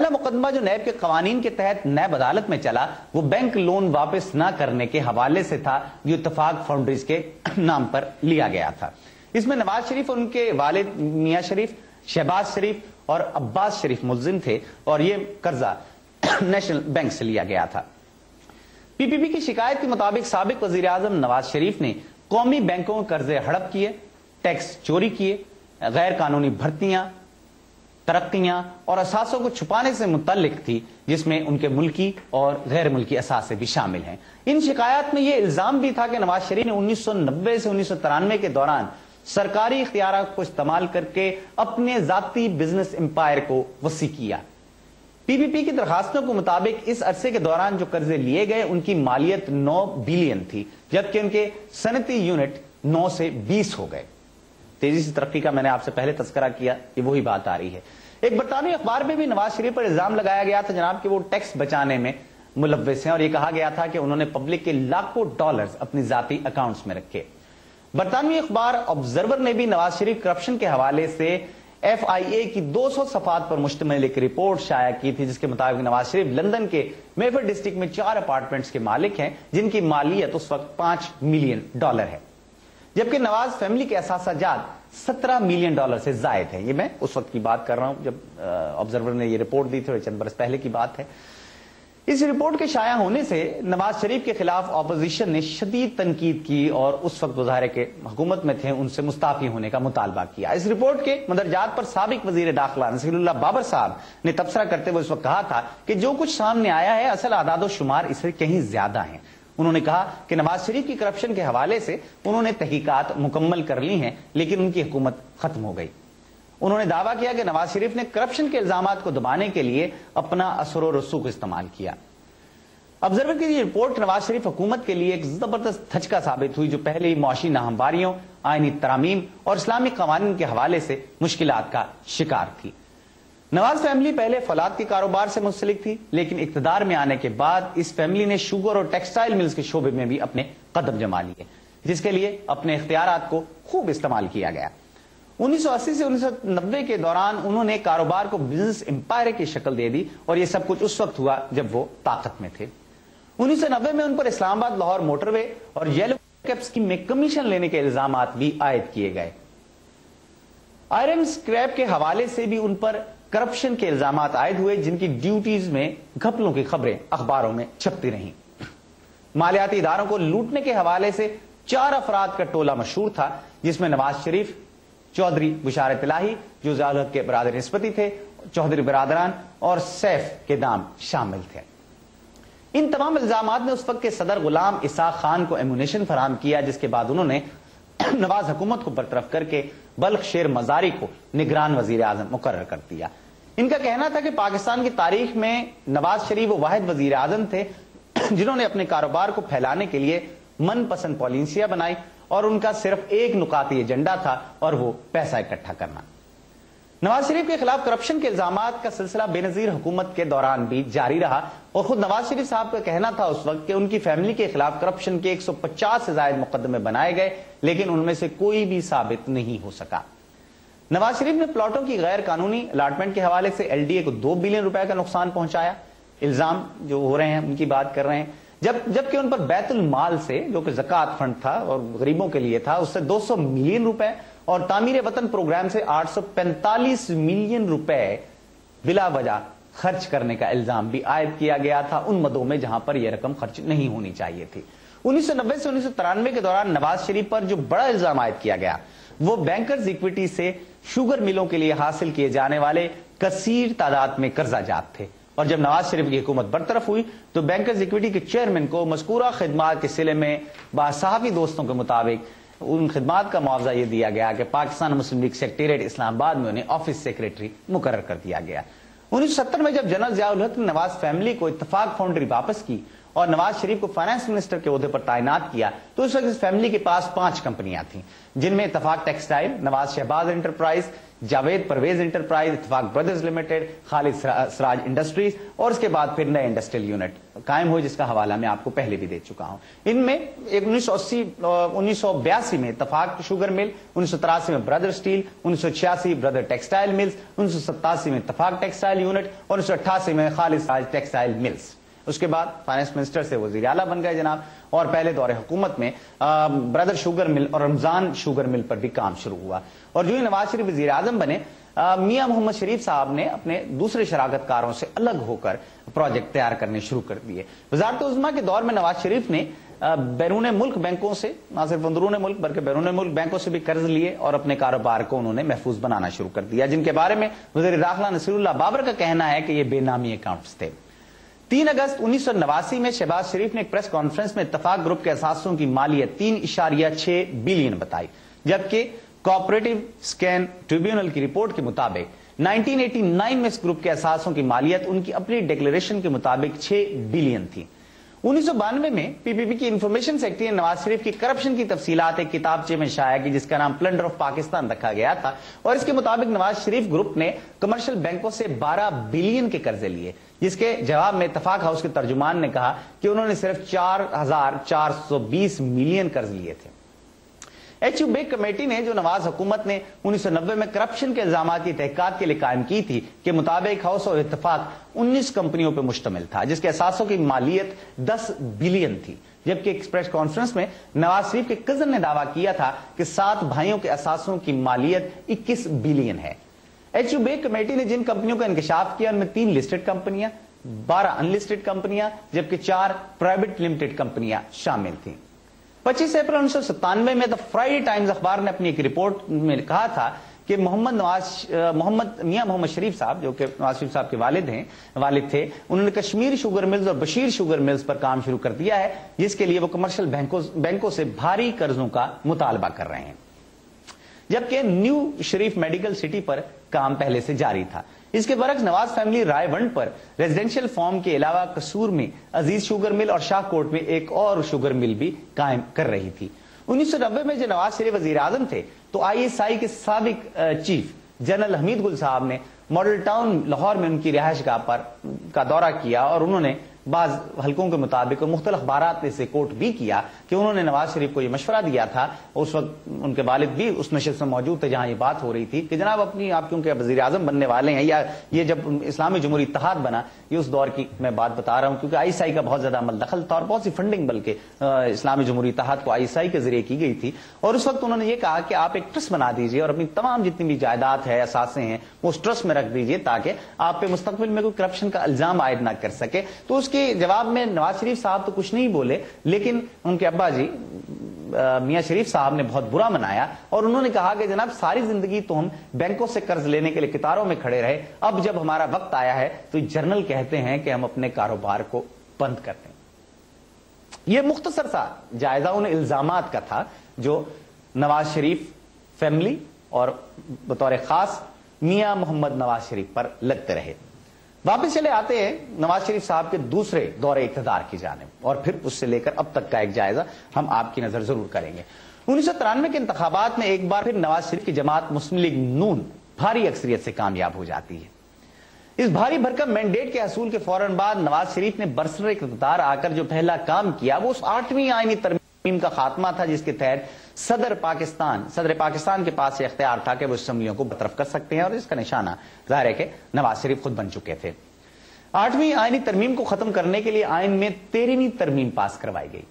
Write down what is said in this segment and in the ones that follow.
پہلا مقدمہ جو نیب کے قوانین کے تحت نیب عدالت میں چلا وہ بینک لون واپس نہ کرنے کے حوالے سے تھا جو اتفاق فاؤنڈریز کے نام پر لیا گیا تھا۔ اس میں نواز شریف اور ان کے والد میاں شریف، شہباز شریف اور عباس شریف ملزم تھے اور یہ قرضہ نیشنل بینک سے لیا گیا تھا۔ پی پی پی کی شکایت کے مطابق سابق وزیر اعظم نواز شریف نے قومی بینکوں کے قرضے ہڑپ کیے، ٹیکس چوری کیے، غیر قانونی بھرتیاں، ترقیاں اور اثاثوں کو چھپانے سے متعلق تھی، جس میں ان کے ملکی اور غیر ملکی اثاثے بھی شامل ہیں۔ ان شکایات میں یہ الزام بھی تھا کہ نواز شریف نے 1990 سے 1993 کے دوران سرکاری اختیارات کو استعمال کر کے اپنے ذاتی بزنس امپائر کو وسیع کیا۔ پی پی پی کی درخواستوں کے مطابق اس عرصے کے دوران جو قرضے لیے گئے ان کی مالیت 9 بلین تھی، جبکہ ان کے صنعتی یونٹ 9 سے 20 ہو گئے۔ تیزی سے ترقی کا میں نے آپ سے پہلے تذکرہ کیا، یہ وہی بات آ رہی ہے۔ ایک برطانوی اخبار میں بھی نواز شریف پر الزام لگایا گیا تھا جناب کہ وہ ٹیکس بچانے میں ملوث ہیں، اور یہ کہا گیا تھا کہ انہوں نے پبلک کے لاکھوں ڈالرز اپنی ذاتی اکاؤنٹس میں رکھے۔ برطانوی اخبار آبزرور نے بھی نواز شریف کرپشن کے حوالے سے ایف آئی اے کی 200 صفحات پر مشتمل ایک رپورٹ شائع کی تھی، جس کے مطابق نواز شریف لندن کے میفر ڈسٹرکٹ میں 4 اپارٹمنٹس کے مالک ہیں جن کی مالیت اس وقت $5 ملین ہے، جبکہ نواز فیملی کے اثاثہ جات $17 ملین سے زائد ہیں۔ یہ میں اس وقت کی بات کر رہا ہوں جب آبزرور نے یہ رپورٹ دی تھی، اور چند برس پہلے کی بات ہے۔ اس رپورٹ کے شائع ہونے سے نواز شریف کے خلاف اپوزیشن نے شدید تنقید کی اور اس وقت مظاہرے کے حکومت میں تھے ان سے مستعفی ہونے کا مطالبہ کیا۔ اس رپورٹ کے مندرجات پر سابق وزیر داخلہ نصیر اللہ بابر صاحب نے تبصرہ کرتے ہوئے اس وقت کہا تھا کہ جو کچھ سامنے آیا ہے اصل اعداد و شمار اس سے کہیں زیادہ ہیں۔ انہوں نے کہا کہ نواز شریف کی کرپشن کے حوالے سے انہوں نے تحقیقات مکمل کر لی ہیں لیکن ان کی حکومت ختم ہو گئی۔ انہوں نے دعویٰ کیا کہ نواز شریف نے کرپشن کے الزامات کو دبانے کے لیے اپنا اثر و رسوخ استعمال کیا۔ آبزرور کی یہ رپورٹ نواز شریف حکومت کے لیے ایک زبردست دھچکا ثابت ہوئی جو پہلے ہی معاشی ناہمواریوں، آئینی ترامیم اور اسلامی قوانین کے حوالے سے مشکلات کا شکار تھی۔ نواز فیملی پہلے فولاد کے کاروبار سے منسلک تھی، لیکن اقتدار میں آنے کے بعد اس فیملی نے شوگر اور ٹیکسٹائل ملز کے شعبے میں بھی اپنے قدم جما لیے، جس کے لیے اپنے اختیارات کو خوب استعمال کیا گیا۔ 1980 سے 1990 کے دوران انہوں نے کاروبار کو بزنس امپائر کی شکل دے دی، اور یہ سب کچھ اس وقت ہوا جب وہ طاقت میں تھے۔ 1990 میں ان پر اسلام آباد لاہور موٹر وے اور یلو کیپ اسکیم میں کمیشن لینے کے الزامات بھی عائد کیے گئے۔ آئرن اسکریپ کے حوالے سے بھی ان پر کرپشن کے الزامات عائد ہوئے، جن کی ڈیوٹیز میں گھپلوں کی خبریں اخباروں میں چھپتی رہیں۔ مالیاتی اداروں کو لوٹنے کے حوالے سے 4 افراد کا ٹولہ مشہور تھا، جس میں نواز شریف، چودھری بشارت الہی جو ضیاء الحق کے برادر نسبتی تھے، چودھری برادران اور سیف کے نام شامل تھے۔ ان تمام الزامات نے اس وقت کے صدر غلام اسحاق خان کو ایمونیشن فراہم کیا، جس کے بعد انہوں نے نواز حکومت کو برطرف کر کے بلخ شیر مزاری کو نگران وزیر اعظم مقرر کر دیا۔ ان کا کہنا تھا کہ پاکستان کی تاریخ میں نواز شریف وہ واحد وزیر اعظم تھے جنہوں نے اپنے کاروبار کو پھیلانے کے لیے من پسند پالیسیاں بنائی، اور ان کا صرف ایک نکاتی ایجنڈا تھا اور وہ پیسہ اکٹھا کرنا۔ نواز شریف کے خلاف کرپشن کے الزامات کا سلسلہ بے نظیر حکومت کے دوران بھی جاری رہا، اور خود نواز شریف صاحب کا کہنا تھا اس وقت کہ ان کی فیملی کے خلاف کرپشن کے 150 سے زائد مقدمے بنائے گئے، لیکن ان میں سے کوئی بھی ثابت نہیں ہو سکا۔ نواز شریف نے پلاٹوں کی غیر قانونی الاٹمنٹ کے حوالے سے ایل ڈی اے کو $2 بلین کا نقصان پہنچایا۔ الزام جو ہو رہے ہیں ان کی بات کر رہے ہیں، جبکہ ان پر بیت المال سے جو کہ زکوٰۃ فنڈ تھا اور غریبوں کے لیے تھا اس سے $200 ملین اور تعمیر وطن پروگرام سے $845 ملین بلا وجہ خرچ کرنے کا الزام بھی عائد کیا گیا تھا ان مدوں میں جہاں پر یہ رقم خرچ نہیں ہونی چاہیے تھی۔ 1990 سے 1993 کے دوران نواز شریف پر جو بڑا الزام عائد کیا گیا وہ بینکرز ایکویٹی سے شوگر ملوں کے لیے حاصل کیے جانے والے کثیر تعداد میں قرضہ جات تھے، اور جب نواز شریف کی حکومت برطرف ہوئی تو بینکرز ایکویٹی کے چیئرمین کو مذکورہ خدمات کے سلے میں باصحافی دوستوں کے مطابق ان خدمات کا معاوضہ یہ دیا گیا کہ پاکستان مسلم لیگ سیکریٹریٹ اسلام آباد میں انہیں آفس سیکریٹری مقرر کر دیا گیا۔ 1970 میں جب جنرل ضیاء الحق نے نواز فیملی کو اتفاق فاؤنڈری واپس کی اور نواز شریف کو فائنانس منسٹر کے عہدے پر تعینات کیا تو اس وقت اس فیملی کے پاس 5 کمپنیاں تھیں، جن میں اتفاق ٹیکسٹائل، نواز شہباز انٹرپرائز، جاوید پرویز انٹرپرائز، اتفاق برادرز لمیٹڈ، خالد سراج انڈسٹریز، اور اس کے بعد پھر نئے انڈسٹریل یونٹ قائم ہوئے جس کا حوالہ میں آپ کو پہلے بھی دے چکا ہوں۔ ان میں 1982 میں اتفاق شوگر مل، 1983 میں برادر اسٹیل، 1986 برادر ٹیکسٹائل ملز، 1987 میں اتفاق ٹیکسٹائل یونٹ اور 1988 میں خالد سراج ٹیکسٹائل ملز۔ اس کے بعد فائنانس منسٹر سے وزیر اعلیٰ بن گئے جناب، اور پہلے دور حکومت میں برادر شوگر مل اور رمضان شوگر مل پر بھی کام شروع ہوا، اور جو ہی نواز شریف وزیر اعظم بنے میاں محمد شریف صاحب نے اپنے دوسرے شراکت کاروں سے الگ ہو کر پروجیکٹ تیار کرنے شروع کر دیے۔ وزارت عظمیٰ کے دور میں نواز شریف نے بیرون ملک بینکوں سے، نہ صرف اندرون ملک بلکہ بیرون ملک بینکوں سے بھی قرض لیے اور اپنے کاروبار کو انہوں نے محفوظ بنانا شروع کر دیا، جن کے بارے میں وزیر داخلہ نصیر اللہ بابر کا کہنا ہے کہ یہ بے نامی اکاؤنٹس تھے۔ 3 اگست 1989 میں شہباز شریف نے ایک پریس کانفرنس میں اتفاق گروپ کے اثاثوں کی مالیت 3.6 بلین بتائی، جبکہ کوآپریٹو اسکین ٹریبیونل کی رپورٹ کے مطابق 1989 میں اس گروپ کے اثاثوں کی مالیت ان کی اپنی ڈیکلیریشن کے مطابق 6 بلین تھی۔ 1992 میں پی پی پی کی انفارمیشن سیکرٹری نے نواز شریف کی کرپشن کی تفصیلات ایک کتابچے میں شائع کی جس کا نام پلنڈر آف پاکستان رکھا گیا تھا، اور اس کے مطابق نواز شریف گروپ نے کمرشل بینکوں سے 12 بلین کے قرضے لیے، جس کے جواب میں اتفاق ہاؤس کے ترجمان نے کہا کہ انہوں نے صرف 4,420 ملین قرض لیے تھے۔ ایچ یو بیگ کمیٹی نے جو نواز حکومت نے 1990 میں کرپشن کے الزامات کی تحقیقات کے لیے قائم کی تھی کے مطابق ہاؤس اور اتفاق 19 کمپنیوں پر مشتمل تھا، جس کے اثاثوں کی مالیت 10 بلین تھی، جبکہ ایک پریس کانفرنس میں نواز شریف کے کزن نے دعویٰ کیا تھا کہ 7 بھائیوں کے اثاثوں کی مالیت 21 بلین ہے۔ ایچ یو بیگ کمیٹی نے جن کمپنیوں کا انکشاف کیا ان میں 3 لسٹڈ کمپنیاں، 12 ان لسٹڈ کمپنیاں، جبکہ 4 پرائیویٹ لمیٹڈ کمپنیاں شامل تھیں۔ 25 اپریل 1997 میں دا فرائیڈے ٹائمز اخبار نے اپنی ایک رپورٹ میں کہا تھا کہ میاں محمد شریف صاحب، جو کہ نواز شریف صاحب کے والد تھے، انہوں نے کشمیر شوگر ملز اور بشیر شوگر ملز پر کام شروع کر دیا ہے، جس کے لیے وہ کمرشل بینکوں سے بھاری قرضوں کا مطالبہ کر رہے ہیں، جبکہ نیو شریف میڈیکل سٹی پر کام پہلے سے جاری تھا۔ اس کے برعکس نواز فیملی رائے ونڈ پر ریزیڈینشیل فارم کے علاوہ قصور میں عزیز شوگر مل اور شاہ کوٹ میں ایک اور شوگر مل بھی قائم کر رہی تھی۔ 1990 میں جب نواز شریف وزیر اعظم تھے تو ISI کے سابق چیف جنرل حمید گل صاحب نے ماڈل ٹاؤن لاہور میں ان کی رہائش گاہ کا دورہ کیا، اور انہوں نے بعض حلقوں کے مطابق مختلف اخبارات نے اسے کوٹ بھی کیا کہ انہوں نے نواز شریف کو یہ مشورہ دیا تھا، اس وقت ان کے والد بھی اس نشست میں موجود تھے جہاں یہ بات ہو رہی تھی کہ جناب آپ کیونکہ وزیر اعظم بننے والے ہیں، یا یہ جب اسلامی جمہوری اتحاد بنا، یہ اس دور کی میں بات بتا رہا ہوں کیونکہ ISI کا بہت زیادہ عمل دخل تھا اور بہت سی فنڈنگ بلکہ اسلامی جمہوری اتحاد کو ISI کے ذریعے کی گئی تھی، اور اس وقت انہوں نے یہ کہا کہ آپ ایک ٹرسٹ بنا دیجئے اور اپنی تمام جتنی بھی جائیداد ہے، اثاثے ہیں، وہ اس ٹرسٹ میں رکھ دیجئے تاکہ آپ پہ مستقبل میں کوئی کرپشن کا الزام عائد نہ کر سکے۔ تو اس کے جواب میں نواز شریف صاحب تو کچھ نہیں بولے، لیکن ان کے ابا جی میاں شریف صاحب نے بہت برا منایا، اور انہوں نے کہا کہ جناب ساری زندگی تو ہم بینکوں سے قرض لینے کے لیے قطاروں میں کھڑے رہے، اب جب ہمارا وقت آیا ہے تو جنرل کہتے ہیں کہ ہم اپنے کاروبار کو بند کر دیں۔ یہ مختصر سا جائزہ ان الزامات کا تھا جو نواز شریف فیملی اور بطور خاص میاں محمد نواز شریف پر لگتے رہے۔ واپس چلے آتے ہیں نواز شریف صاحب کے دوسرے دور اقتدار کی جانب، اور پھر اس سے لے کر اب تک کا ایک جائزہ ہم آپ کی نظر ضرور کریں گے۔ 1993 کے انتخابات میں ایک بار پھر نواز شریف کی جماعت مسلم لیگ نون بھاری اکثریت سے کامیاب ہو جاتی ہے۔ اس بھاری بھرکم مینڈیٹ کے حصول کے فوراً بعد نواز شریف نے برسر اقتدار آ کر جو پہلا کام کیا وہ اس 8ویں آئینی ترمیم کا خاتمہ تھا، جس کے تحت صدر پاکستان کے پاس یہ اختیار تھا کہ وہ اسمبلیوں کو برطرف کر سکتے ہیں، اور اس کا نشانہ ظاہر ہے کہ نواز شریف خود بن چکے تھے۔ 8ویں آئینی ترمیم کو ختم کرنے کے لیے آئین میں 13ویں ترمیم پاس کروائی گئی۔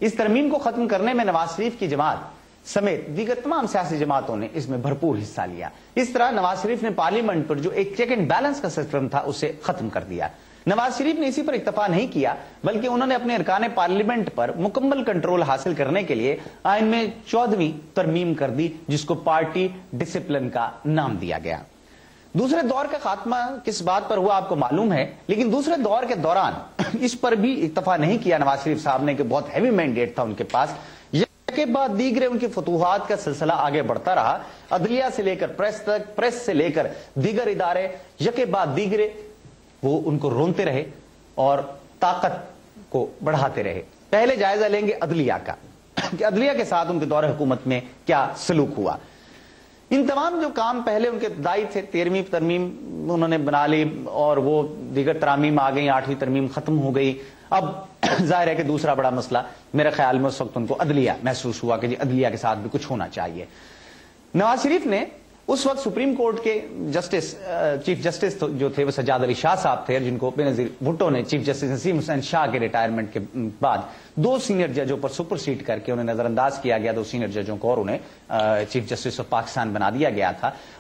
اس ترمیم کو ختم کرنے میں نواز شریف کی جماعت سمیت دیگر تمام سیاسی جماعتوں نے اس میں بھرپور حصہ لیا۔ اس طرح نواز شریف نے پارلیمنٹ پر جو ایک چیک اینڈ بیلنس کا سسٹم تھا اسے ختم کر دیا۔ نواز شریف نے اسی پر اکتفا نہیں کیا بلکہ انہوں نے اپنے ارکان پارلیمنٹ پر مکمل کنٹرول حاصل کرنے کے لیے آئین میں 14ویں ترمیم کر دی، جس کو پارٹی ڈسپلن کا نام دیا گیا۔ دوسرے دور کا خاتمہ کس بات پر ہوا آپ کو معلوم ہے، لیکن دوسرے دور کے دوران اس پر بھی اکتفا نہیں کیا نواز شریف صاحب نے کہ بہت ہیوی مینڈیٹ تھا ان کے پاس، کے بعد دیگرے ان کی فتوحات کا سلسلہ آگے بڑھتا رہا۔ عدلیہ سے لے کر پریس تک، پریس سے لے کر دیگر ادارے یکے بعد دیگرے وہ ان کو رونتے رہے اور طاقت کو بڑھاتے رہے. پہلے جائزہ لیں گے عدلیہ کا کہ عدلیہ کے ساتھ ان کے دور حکومت میں کیا سلوک ہوا. ان تمام جو کام پہلے ان کے ابتدائی تھے، 13ویں ترمیم انہوں نے بنا لی اور وہ دیگر ترامیم آ گئی، 8ویں ترمیم ختم ہو گئی. اب ظاہر ہے کہ دوسرا بڑا مسئلہ میرے خیال میں اس وقت ان کو عدلیہ محسوس ہوا کہ جی عدلیہ کے ساتھ بھی کچھ ہونا چاہیے. نواز شریف نے اس وقت سپریم کورٹ کے جسٹس چیف جسٹس جو تھے وہ سجاد علی شاہ صاحب تھے، جن کو بینظیر بھٹو نے چیف جسٹس نسیم حسین شاہ کے ریٹائرمنٹ کے بعد 2 سینئر ججوں پر سپر سیڈ کر کے انہیں نظر انداز کیا گیا. 2 سینئر ججوں کو اور انہیں چیف جسٹس آف پاکستان بنا دیا گیا تھا.